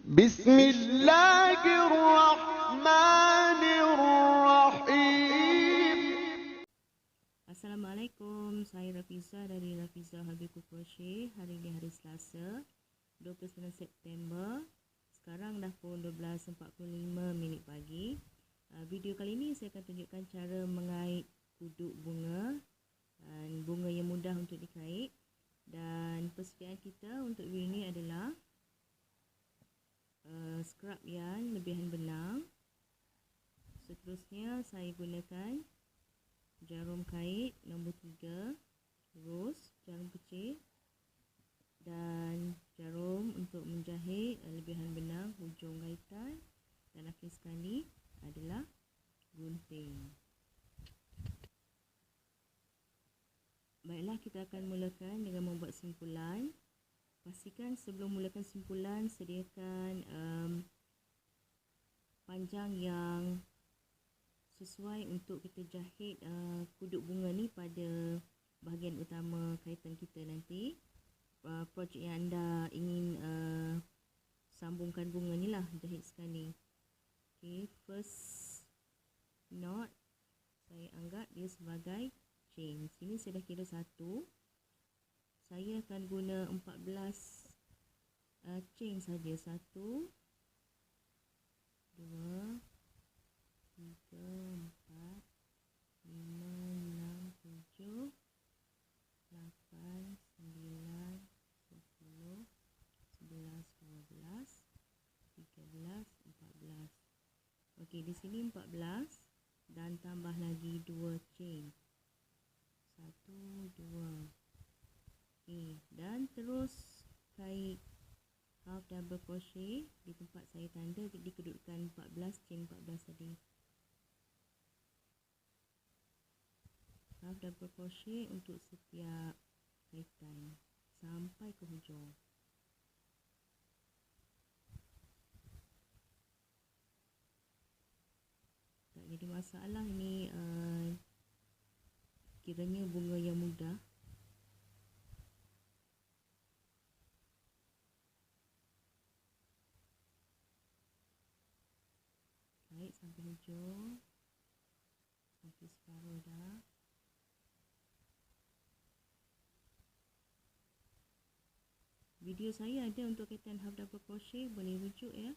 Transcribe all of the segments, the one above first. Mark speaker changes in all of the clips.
Speaker 1: Bismillahirrahmanirrahim.
Speaker 2: Assalamualaikum, saya Rafiza dari Rafiza Habibu Crochet. Hari ini hari Selasa, 29 September. Sekarang dah pukul 12.45 pagi. Video kali ini saya akan tunjukkan cara mengait kuduk bunga dan bunga yang mudah untuk dikait. Dan persediaan kita untuk video ini adalah scrap yarn lebihan benang. Seterusnya saya gunakan jarum kait nombor 3, terus jarum kecil dan jarum untuk menjahit lebihan benang hujung kaitan, dan akhir sekali adalah gunting. Baiklah, kita akan mulakan dengan membuat simpulan. Pastikan sebelum mulakan simpulan sediakan panjang yang sesuai untuk kita jahit kuduk bunga ni pada bahagian utama kaitan kita nanti. Projek yang anda ingin sambungkan bunga ni lah, jahit sekali. Okay, first knot saya anggap dia sebagai chain. Sini saya dah kira 1. Saya akan guna 14 chain saja. 1, 2, 3, 4, 5, 6, 7, 8, 9, 10, 11, 12, 13, 14. Okey, di sini 14 dan tambah lagi 2 chain. 1, 2. Okey, dan terus kait half double crochet di tempat saya tanda di kedudukan 14, chain 14 tadi. Half double crochet untuk setiap kaitan sampai ke hujung. Tak jadi masalah, ini kiranya bunga yang mudah. Kait sampai hujung, sampai separuh dah. Video saya ada untuk kaitan half double crochet, boleh rujuk ya.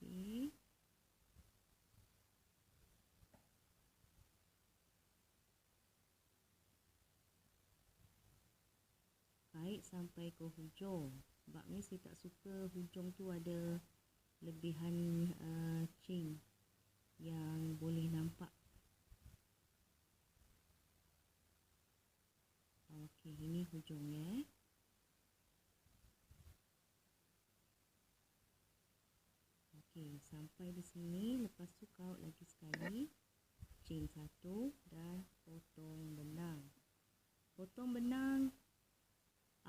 Speaker 2: Okey. Kait sampai ke hujung. Sebab ni saya tak suka hujung tu ada lebihan chain yang boleh nampak. Okey, ini hujungnya. Okey, sampai di sini. Lepas tu kaut lagi sekali, chain 1 dan potong benang. Potong benang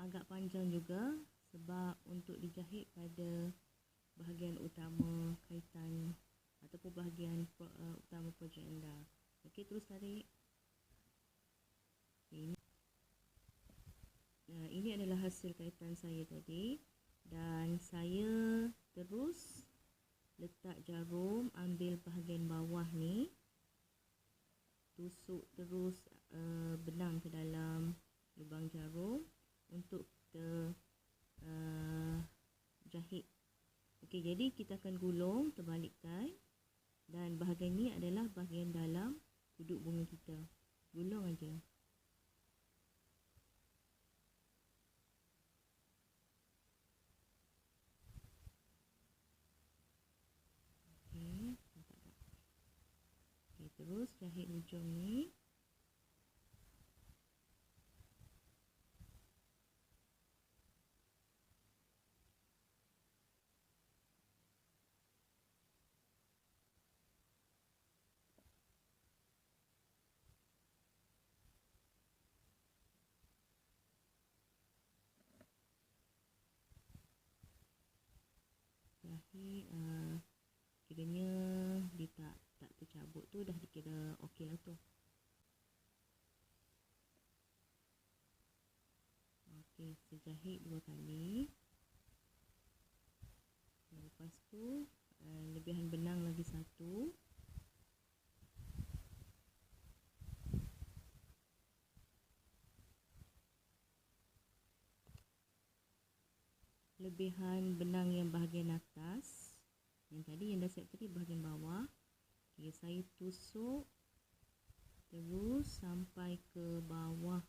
Speaker 2: agak panjang juga sebab untuk dijahit pada bahagian utama kaitan ataupun bahagian utama projek anda. Okey, terus tarik. Okay, ini adalah hasil kaitan saya tadi, dan saya terus letak jarum, ambil bahagian bawah ni, tusuk terus benang ke dalam lubang jarum untuk kita jahit. Okey, jadi kita akan gulung, terbalikkan, dan bahagian ni adalah bahagian dalam kuduk bunga kita. Gulung aja. Okey, nampak tak? Okey, terus jahit hujung ni. Okey, kiranya dia tak tercabut tu dah dikira okey lah tu. Okey, sejahit 2 kali. Lepas tu lebihan benang lagi 1. Lebihan benang yang bahagian atas, yang tadi yang dah siap tadi bahagian bawah. Okay, saya tusuk terus sampai ke bawah,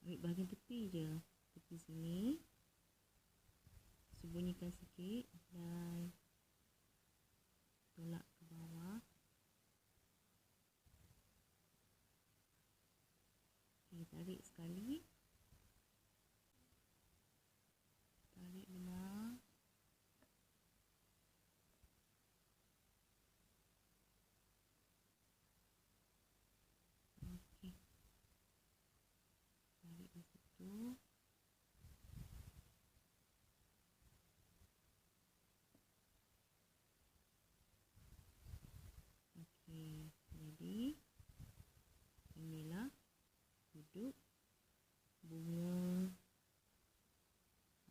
Speaker 2: ambil bahagian tepi je, tepi sini, sembunyikan sikit dan tolak ke bawah. Okay, tarik sekali, tarik benang. Okey, tarik di situ. Okey, jadi inilah kuduk bunga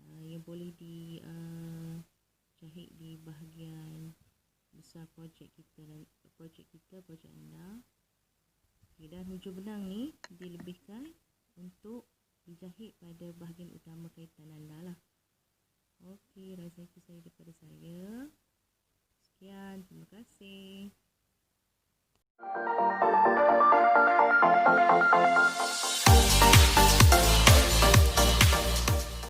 Speaker 2: yang boleh dijahit di bahagian besar projek kita dan projek anda. Okay, dan hujung benang ni dilebihkan untuk dijahit pada bahagian utama kaitan anda lah. Okey, rasa itu saya daripada saya. Sekian, terima kasih.